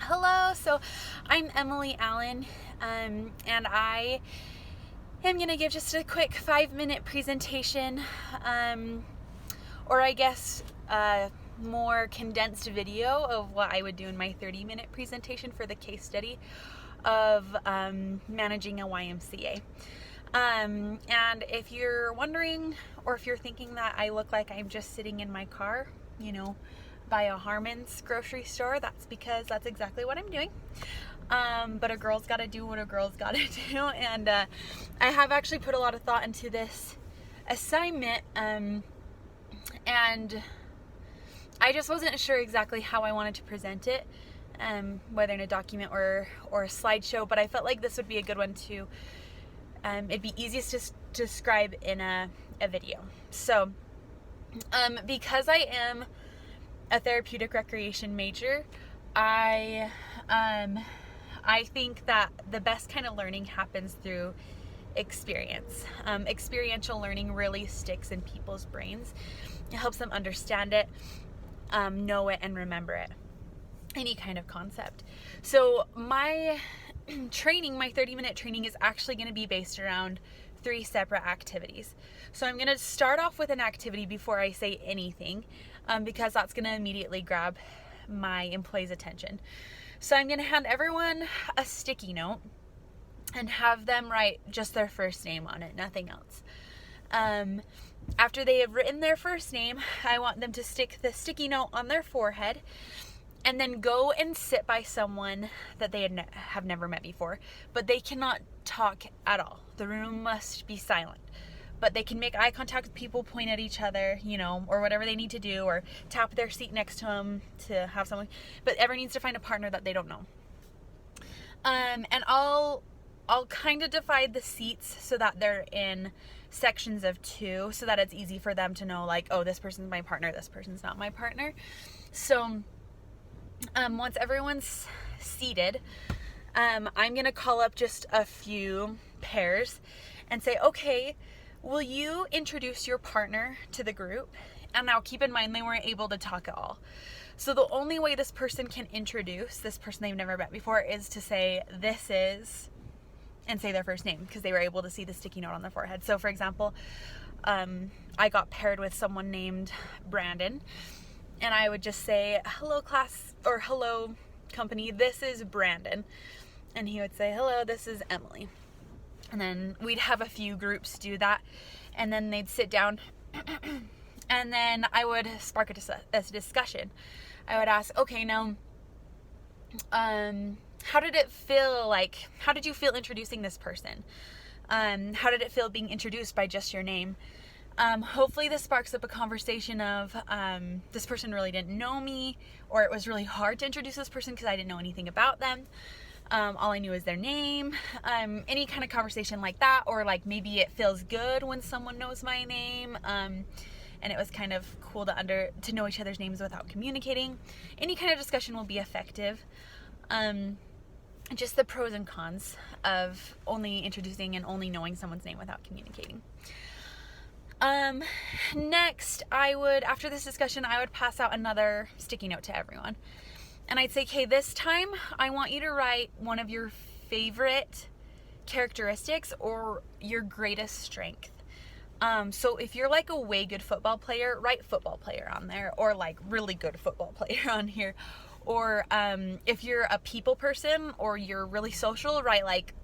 Hello, so I'm Emily Allen, and I am going to give just a quick 5-minute presentation, or I guess a more condensed video of what I would do in my 30-minute presentation for the case study of managing a YMCA. And if you're wondering, or if you're thinking that I look like I'm just sitting in my car, by a Harmon's grocery store, that's because that's exactly what I'm doing. But a girl's got to do what a girl's got to do, and I have actually put a lot of thought into this assignment, and I just wasn't sure exactly how I wanted to present it, whether in a document or a slideshow, but I felt like this would be a good one to, it'd be easiest to describe in a video. So, because I am a therapeutic recreation major, I think that the best kind of learning happens through experience. Experiential learning really sticks in people's brains. It helps them understand it, know it, and remember it. Any kind of concept. So my training, my 30-minute training, is actually going to be based around 3 separate activities. So I'm going to start off with an activity before I say anything, because that's going to immediately grab my employees' attention. So I'm going to hand everyone a sticky note and have them write just their first name on it, nothing else. After they have written their first name, I want them to stick the sticky note on their forehead and then go and sit by someone that they have never met before, but they cannot talk at all. The room must be silent. But they can make eye contact with people, point at each other, or whatever they need to do, or tap their seat next to them to have someone. But everyone needs to find a partner that they don't know. And I'll kind of divide the seats so that they're in sections of 2, so that it's easy for them to know, like, oh, this person's my partner, this person's not my partner. So once everyone's seated, I'm going to call up just a few pairs and say, okay, will you introduce your partner to the group? And now keep in mind, they weren't able to talk at all. So the only way this person can introduce this person they've never met before is to say, this is, and say their first name, because they were able to see the sticky note on their forehead. So for example, I got paired with someone named Brandon, and I would just say, hello class, or hello company, this is Brandon. And he would say, hello, this is Emily. And then we'd have a few groups do that, and then they'd sit down, and then I would spark a discussion. I would ask, okay, now, how did it feel? Like, how did you feel introducing this person? How did it feel being introduced by just your name? Hopefully this sparks up a conversation of, this person really didn't know me, or it was really hard to introduce this person because I didn't know anything about them. All I knew is their name, any kind of conversation like that, or like maybe it feels good when someone knows my name, and it was kind of cool to know each other's names without communicating. Any kind of discussion will be effective. Just the pros and cons of only introducing and only knowing someone's name without communicating. Next, after this discussion, I would pass out another sticky note to everyone. And I'd say, okay, this time I want you to write one of your favorite characteristics or your greatest strength. So if you're like a way good football player, write football player on there, or like really good football player on here. Or if you're a people person or you're really social, write like,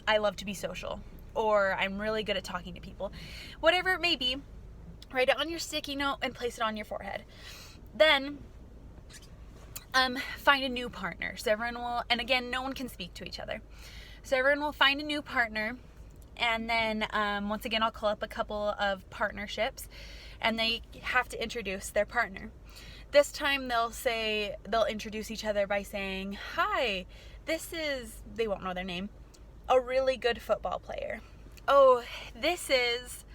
I love to be social, or I'm really good at talking to people. Whatever it may be, write it on your sticky note and place it on your forehead. Then find a new partner. So everyone will, and again, no one can speak to each other. So everyone will find a new partner, and then once again, I'll call up a couple of partnerships, and they have to introduce their partner. This time they'll introduce each other by saying, hi, this is, they won't know their name, a really good football player. Oh, this is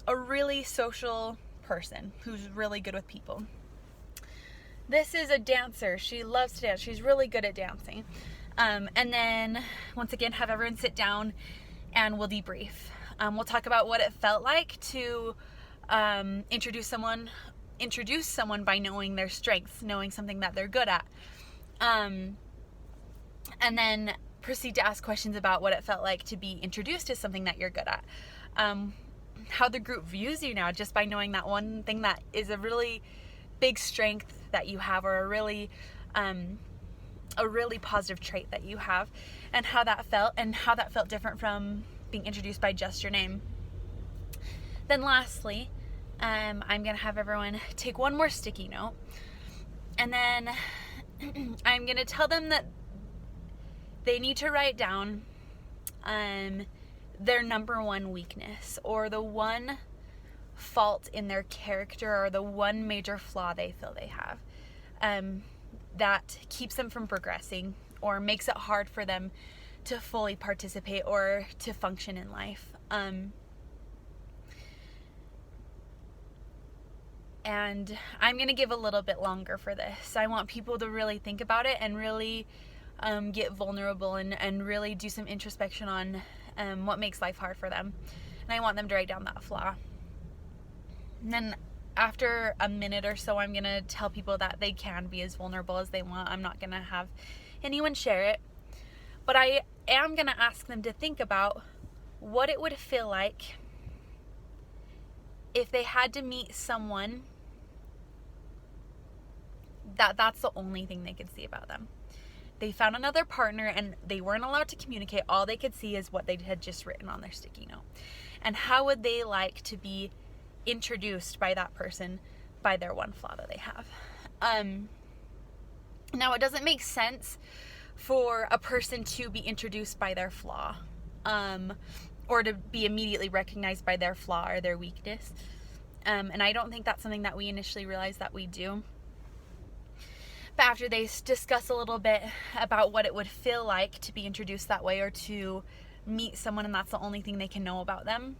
a really social person who's really good with people. This is a dancer. She loves to dance. She's really good at dancing. And then, once again, have everyone sit down and we'll debrief. We'll talk about what it felt like to introduce someone by knowing their strengths, knowing something that they're good at. And then proceed to ask questions about what it felt like to be introduced to something that you're good at. How the group views you now, just by knowing that one thing that is a really big strength that you have, or a really positive trait that you have, and how that felt different from being introduced by just your name. Then lastly, I'm going to have everyone take one more sticky note, and then I'm going to tell them that they need to write down their number one weakness, or the one fault in their character, or the one major flaw they feel they have that keeps them from progressing, or makes it hard for them to fully participate or to function in life. And I'm going to give a little bit longer for this. I want people to really think about it and really get vulnerable and really do some introspection on what makes life hard for them. And I want them to write down that flaw. And then after a minute or so, I'm going to tell people that they can be as vulnerable as they want. I'm not going to have anyone share it. But I am going to ask them to think about what it would feel like if they had to meet someone that's the only thing they could see about them. They found another partner and they weren't allowed to communicate. All they could see is what they had just written on their sticky note. And how would they like to be introduced by that person by their one flaw that they have? Now, it doesn't make sense for a person to be introduced by their flaw, or to be immediately recognized by their flaw or their weakness. And I don't think that's something that we initially realize that we do. But after they discuss a little bit about what it would feel like to be introduced that way, or to meet someone and that's the only thing they can know about them,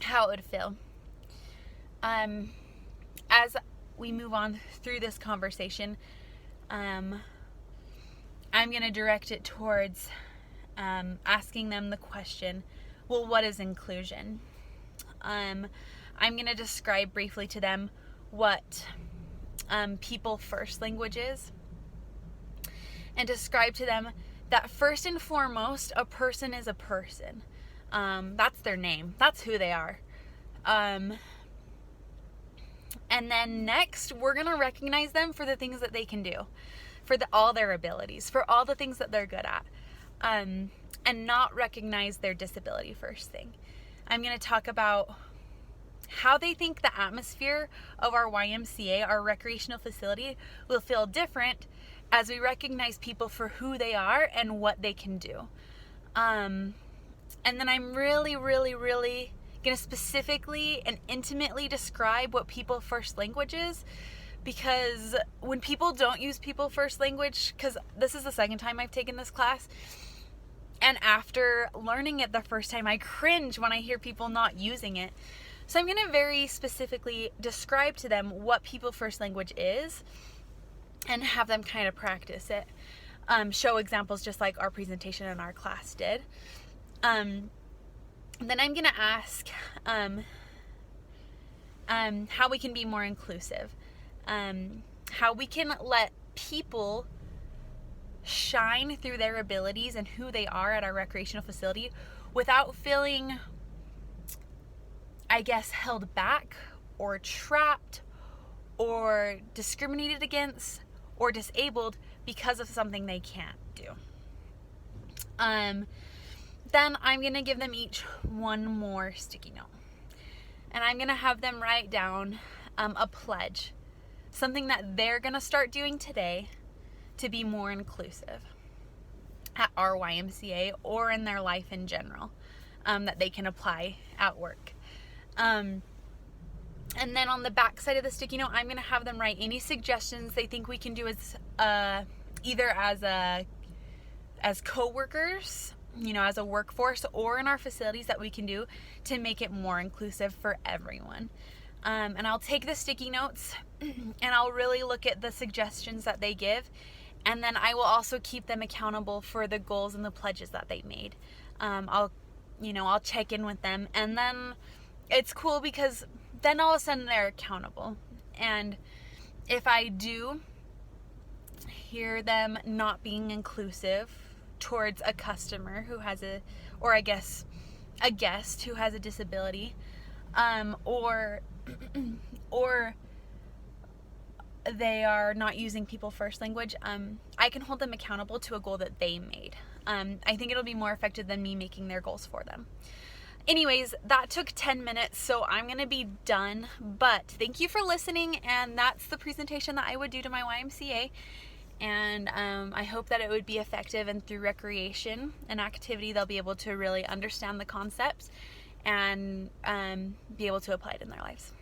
how it would feel. As we move on through this conversation, I'm going to direct it towards asking them the question, well, what is inclusion? I'm going to describe briefly to them what people first language is, and describe to them that first and foremost, a person is a person. That's their name. That's who they are. And then next, we're going to recognize them for the things that they can do, for all their abilities, for all the things that they're good at, and not recognize their disability first thing. I'm going to talk about how they think the atmosphere of our YMCA, our recreational facility, will feel different as we recognize people for who they are and what they can do. And then I'm really, really, really going to specifically and intimately describe what people first language is, because when people don't use people first language, because this is the second time I've taken this class, and after learning it the first time, I cringe when I hear people not using it. So I'm going to very specifically describe to them what people first language is and have them kind of practice it. Show examples just like our presentation in our class did. Then I'm going to ask how we can be more inclusive. How we can let people shine through their abilities and who they are at our recreational facility without feeling, I guess, held back or trapped or discriminated against or disabled because of something they can't do. Then I'm going to give them each one more sticky note. And I'm going to have them write down a pledge, something that they're going to start doing today to be more inclusive at our YMCA or in their life in general, that they can apply at work. And then on the back side of the sticky note, I'm going to have them write any suggestions they think we can do as either as co-workers, as a workforce, or in our facilities that we can do to make it more inclusive for everyone. And I'll take the sticky notes and I'll really look at the suggestions that they give, and then I will also keep them accountable for the goals and the pledges that they made. I'll check in with them, and then it's cool because then all of a sudden they're accountable. And if I do hear them not being inclusive towards a customer who has or I guess a guest who has a disability, or they are not using people first language, I can hold them accountable to a goal that they made. I think it'll be more effective than me making their goals for them. Anyways, that took 10 minutes, so I'm going to be done. But thank you for listening, and that's the presentation that I would do to my YMCA. And I hope that it would be effective, and through recreation and activity, they'll be able to really understand the concepts and be able to apply it in their lives.